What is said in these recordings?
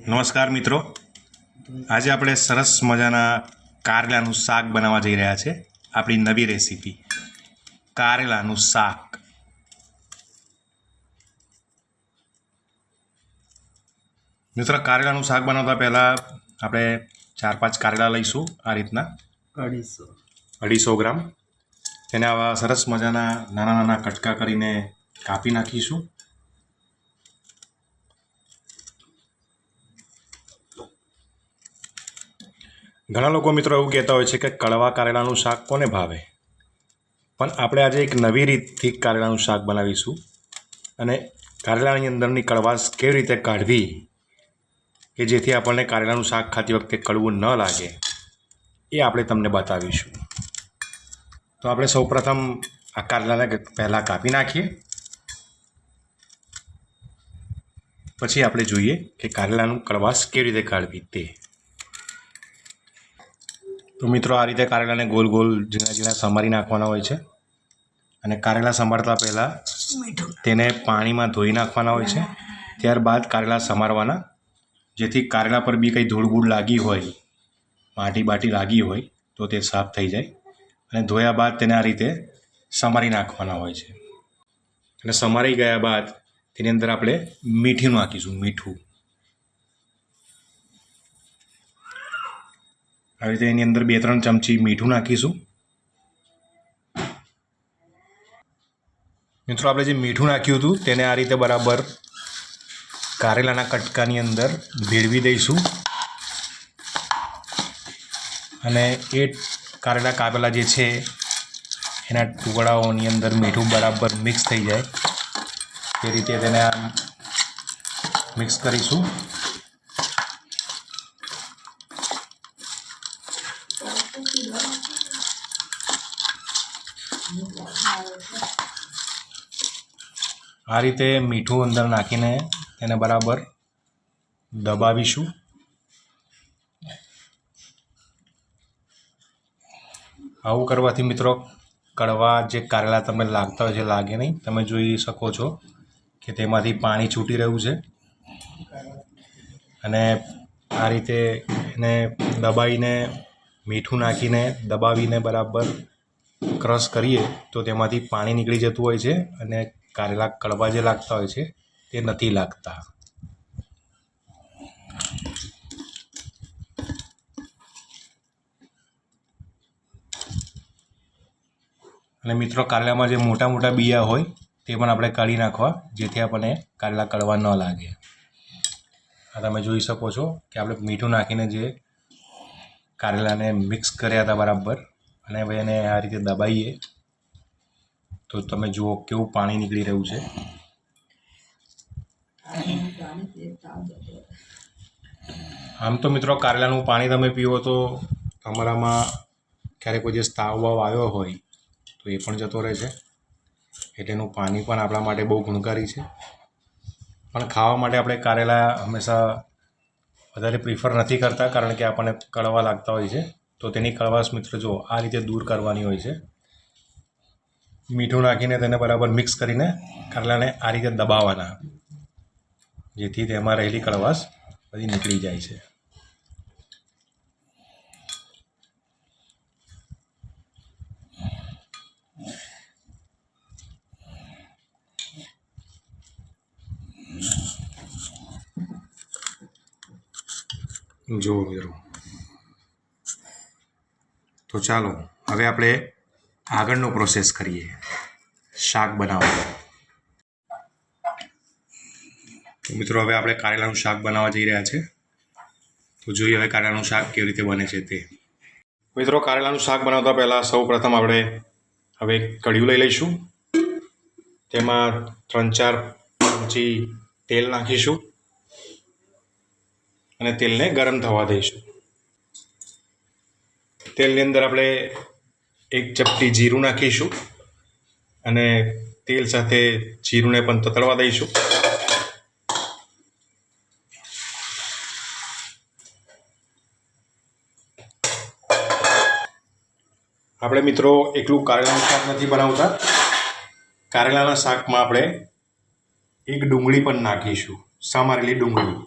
નમસ્કાર મિત્રો, આજે આપણે સરસ મજાના કારેલાનું શાક બનાવવા જઈ રહ્યા છે. આપણી નવી રેસીપી કારેલાનું શાક. મિત્રો, કારેલાનું શાક બનાવતા પહેલાં આપણે 4-5 કારેલા લઈશું. આ રીતના 250 ગ્રામ. તેને આવા સરસ મજાના નાના નાના કટકા કરીને કાપી નાખીશું. ઘણા લોકો મિત્રો એવું કહેતા હોય છે કે કડવા કારેલાનું શાક કોને ભાવે, પણ આપણે આજે એક નવી રીતથી કારેલાનું શાક બનાવીશું અને કારેલાની અંદરની કડવાશ કેવી રીતે કાઢવી કે જેથી આપણને કારેલાનું શાક ખાતી વખતે કડવું ન લાગે એ આપણે તમને બતાવીશું. તો આપણે સૌપ્રથમ આ કારેલાને પહેલાં કાપી નાખીએ, પછી આપણે જોઈએ કે કારેલાનું કડવાશ કેવી રીતે કાઢવી તે. તો મિત્રો, આ રીતે કારેલાને ગોલ ગોલ ઝીણા ઝીણા સમારી નાખવાના હોય છે અને કારેલા સમારતા પહેલાં તેને પાણીમાં ધોઈ નાખવાના હોય છે. ત્યારબાદ કારેલા સમારવાના, જેથી કારેલા પર બી કંઈ ધૂળ બૂળ લાગી હોય, માટી બાટી લાગી હોય તો તે સાફ થઈ જાય. અને ધોયા બાદ તેને આ રીતે સમારી નાખવાના હોય છે. અને સમારી ગયા બાદ તેની અંદર આપણે મીઠું નાખીશું. આવી રીતે એની અંદર 2-3 ચમચી મીઠું નાખીશું. મિત્રો, આપણે જે મીઠું નાખ્યું હતું તેને આ રીતે બરાબર કારેલાના કટકાની અંદર ભેળવી દઈશું અને એ કારેલા કાપેલા જે છે એના ટુકડાઓની અંદર મીઠું બરાબર મિક્સ થઈ જાય તે રીતે તેને મિક્સ કરીશું. આ રીતે મીઠું અંદર નાખીને તેને બરાબર દબાવીશું. આવું કરવાથી મિત્રો કડવા જે કારેલા તમને લાગતા હોય છે લાગે નહીં. તમે જોઈ શકો છો કે તેમાંથી પાણી છૂટી રહ્યું છે અને આ રીતે એને દબાવીને મીઠું નાખીને દબાવીને બરાબર ક્રશ કરીએ તો તેમાંથી પાણી નીકળી જતું હોય છે અને કારેલા કડવા જે લાગતા હોય છે તે નથી લાગતા. અને મિત્રો, કારેલામાં જે મોટા મોટા બિયા હોય તે પણ આપણે કાઢી નાખવા, જેથી આપણને કારેલા કડવા ન લાગે. આ તમે જોઈ શકો છો કે આપણે મીઠું નાખીને જે કારેલાને મિક્સ કર્યા હતા બરાબર, અને હવે એને આ રીતે દબાવીએ તો તમે જુઓ કેવું પાણી નીકળી રહ્યું છે. આમ તો મિત્રો, કારેલાનું પાણી તમે પીવો તો તમારામાં ક્યારેક કોઈ દિવસ તાવ વાવ આવ્યો હોય તો એ પણ જતો રહે છે. એટલે એનું પાણી પણ આપણા માટે બહુ ગુણકારી છે. પણ ખાવા માટે આપણે કારેલા હંમેશા વધારે પ્રિફર નથી કરતા, કારણ કે આપણને કડવા લાગતા હોય છે. તો તેની કડવાશ મિત્રો જો આ રીતે દૂર કરવાની હોય છે. મીઠું નાખીને તેને બરાબર મિક્સ કરીને કારેલાને આ રીતે દબાવવાના, જેથી તેમાં રહેલી કડવાશ બધી નીકળી જાય છે. જુઓ મિત્રો, તો ચાલો હવે આપણે આગળનો પ્રોસેસ કરીએ શાક બનાવવાનો. મિત્રો, હવે આપણે કારેલાનું શાક બનાવવા જઈ રહ્યા છે. તો જોઈએ હવે કારેલાનું શાક કેવી રીતે બને છે તે. મિત્રો, કારેલાનું શાક બનાવતા પહેલાં સૌ પ્રથમ આપણે હવે કઢિયું લઈ લઈશું. તેમાં 3-4 ચમચી તેલ નાખીશું અને તેલને ગરમ થવા દઈશું. તેલની અંદર આપણે 1 ચપટી જીરું નાખીશું અને તેલ સાથે જીરુંને પણ તતડવા દઈશું. આપણે મિત્રો એકલું કારેલાનું શાક નથી બનાવતા, કારેલાના શાકમાં આપણે 1 ડુંગળી પણ નાખીશું, સમારેલી ડુંગળી.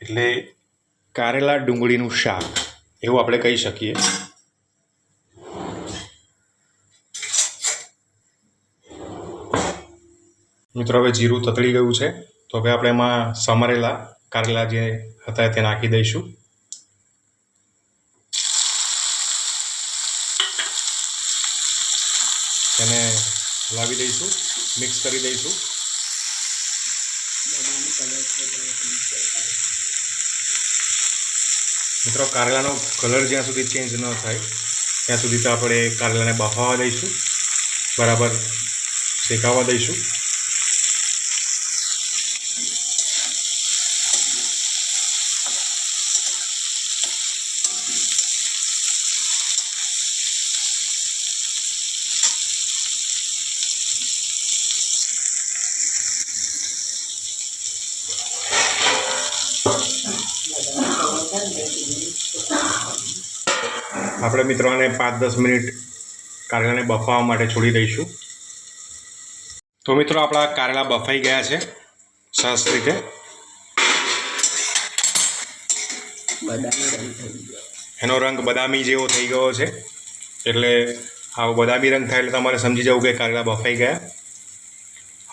એટલે કારેલા ડુંગળીનું શાક એવું આપણે કહી શકીએ. મિત્રો હવે જીરું તતળી ગયું છે, તો હવે આપણે એમાં સમારેલા કારેલા જે હતા તે નાખી દઈશું. તેને હલાવી દઈશું, મિક્સ કરી દઈશું. મિત્રો કારેલાનો કલર જ્યાં સુધી ચેન્જ ન થાય ત્યાં સુધી તો આપણે કારેલાને બફાવા દઈશું, બરાબર શેકાવા દઈશું. આપણે મિત્રોને 5-10 મિનિટ કારેલાને બફાવવા માટે છોડી દઈશું. તો મિત્રો આપણા કારેલા બફાઈ ગયા છે સરસ રીતે. એનો રંગ બદામી જેવો થઈ ગયો છે, એટલે આવો બદામી રંગ થાય એટલે તમારે સમજી જવું કે કારેલા બફાઈ ગયા.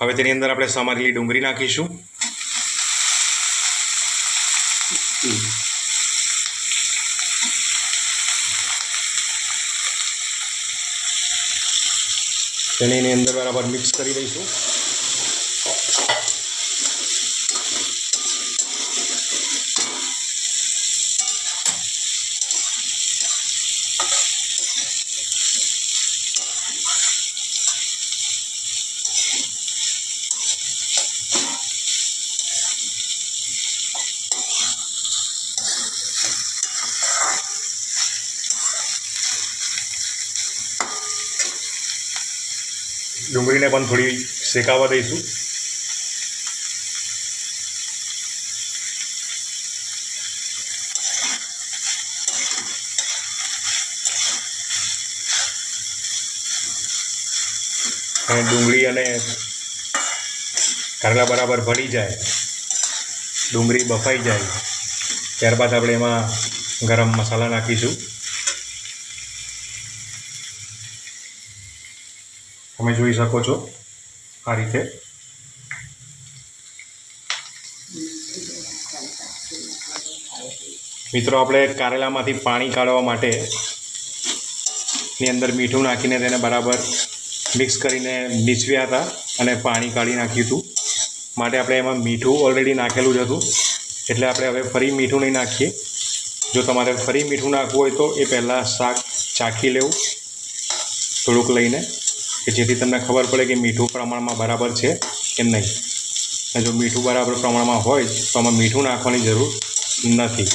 હવે તેની અંદર આપણે સમારેલી ડુંગળી નાખીશું. તેની અંદર બરાબર મિક્સ કરી દઈશું. ડુંગળીને પણ થોડી શેકાવા દઈશું. અને ડુંગળી અને કારેલા બરાબર ભળી જાય, ડુંગળી બફાઈ જાય, ત્યારબાદ આપણે એમાં ગરમ મસાલા નાખીશું. તમે જોઈ શકો છો આ રીતે. મિત્રો આપણે કારેલામાંથી પાણી કાઢવા માટે ની અંદર મીઠું નાખીને તેને બરાબર મિક્સ કરીને નીચવ્યા હતા અને પાણી કાઢી નાખ્યું હતું. માટે આપણે એમાં મીઠું ઓલરેડી નાખેલું જ હતું, એટલે આપણે હવે ફરી મીઠું નહીં નાખીએ. જો તમારે ફરી મીઠું નાખવું હોય તો એ પહેલાં શાક ચાખી લેવું થોડુંક લઈને, કે જેથી તમને ખબર પડે કે મીઠું પ્રમાણમાં બરાબર છે કે નહીં. અને જો મીઠું બરાબર પ્રમાણમાં હોય તો આમાં મીઠું નાખવાની જરૂર નથી.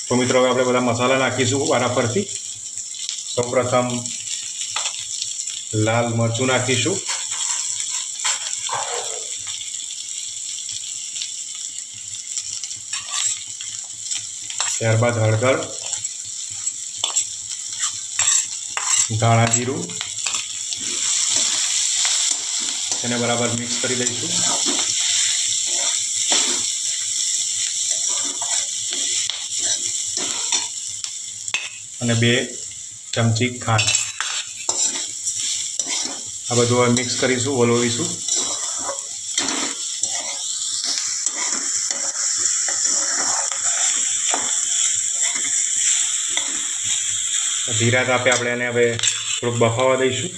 તો મિત્રો હવે આપણે બધા મસાલા નાખીશું વારાફરતી. સૌપ્રથમ લાલ મરચું નાખીશું. ત્યારબાદ હળદર, ધાણા જીરું, તેને બરાબર મિક્સ કરી દઈશું. અને 2 ચમચી ખાંડ. આ બધું હવે મિક્સ કરીશું, વલોવીશું. ધીરા તાપે આપણે એને હવે થોડુંક બફાવા દઈશું.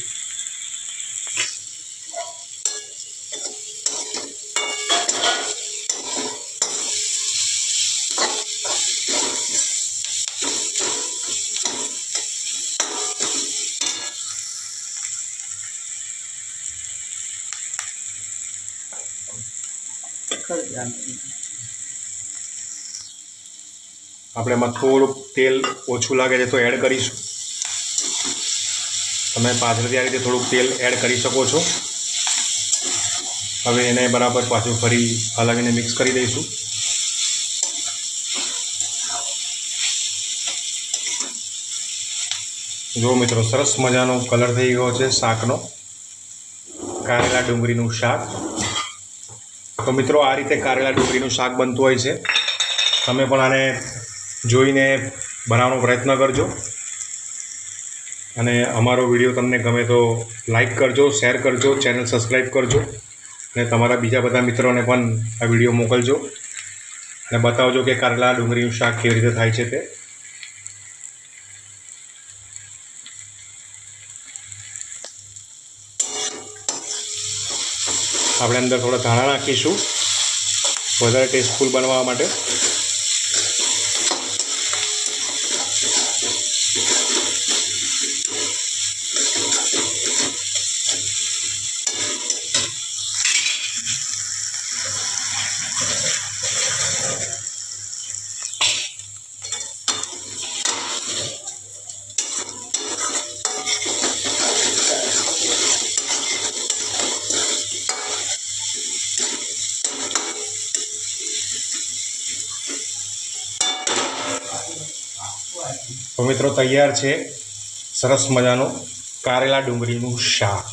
આપણે એમાં થોડુંક તેલ ઓછું લાગે છે તો એડ કરીશું. તમે પાછળથી આ રીતે થોડુંક તેલ એડ કરી શકો છો. હવે એને બરાબર પાછું ફરી હલાવીને મિક્સ કરી દઈશું. જો મિત્રો સરસ મજાનો કલર થઈ ગયો છે શાકનો. કારેલા ડુંગળીનું શાક તો મિત્રો આ રીતે કારેલા ડુંગળીનું શાક બનતું હોય છે. તમે પણ આને જોઈને બનાવવાનો પ્રયત્ન કરજો અને અમારો વિડીયો તમને ગમે તો લાઈક કરજો, શેર કરજો, ચેનલ સબસ્ક્રાઈબ કરજો અને તમારા બીજા બધા મિત્રોને પણ આ વિડીયો મોકલજો અને બતાવજો કે કારેલા ડુંગળીનું શાક કેવી રીતે થાય છે તે. આપણે અંદર થોડા ધાણા નાખીશું વધારે ટેસ્ટફુલ બનવા માટે. તો મિત્રો તૈયાર છે સરસ મજાનું કારેલા ડુંગળીનું શાક.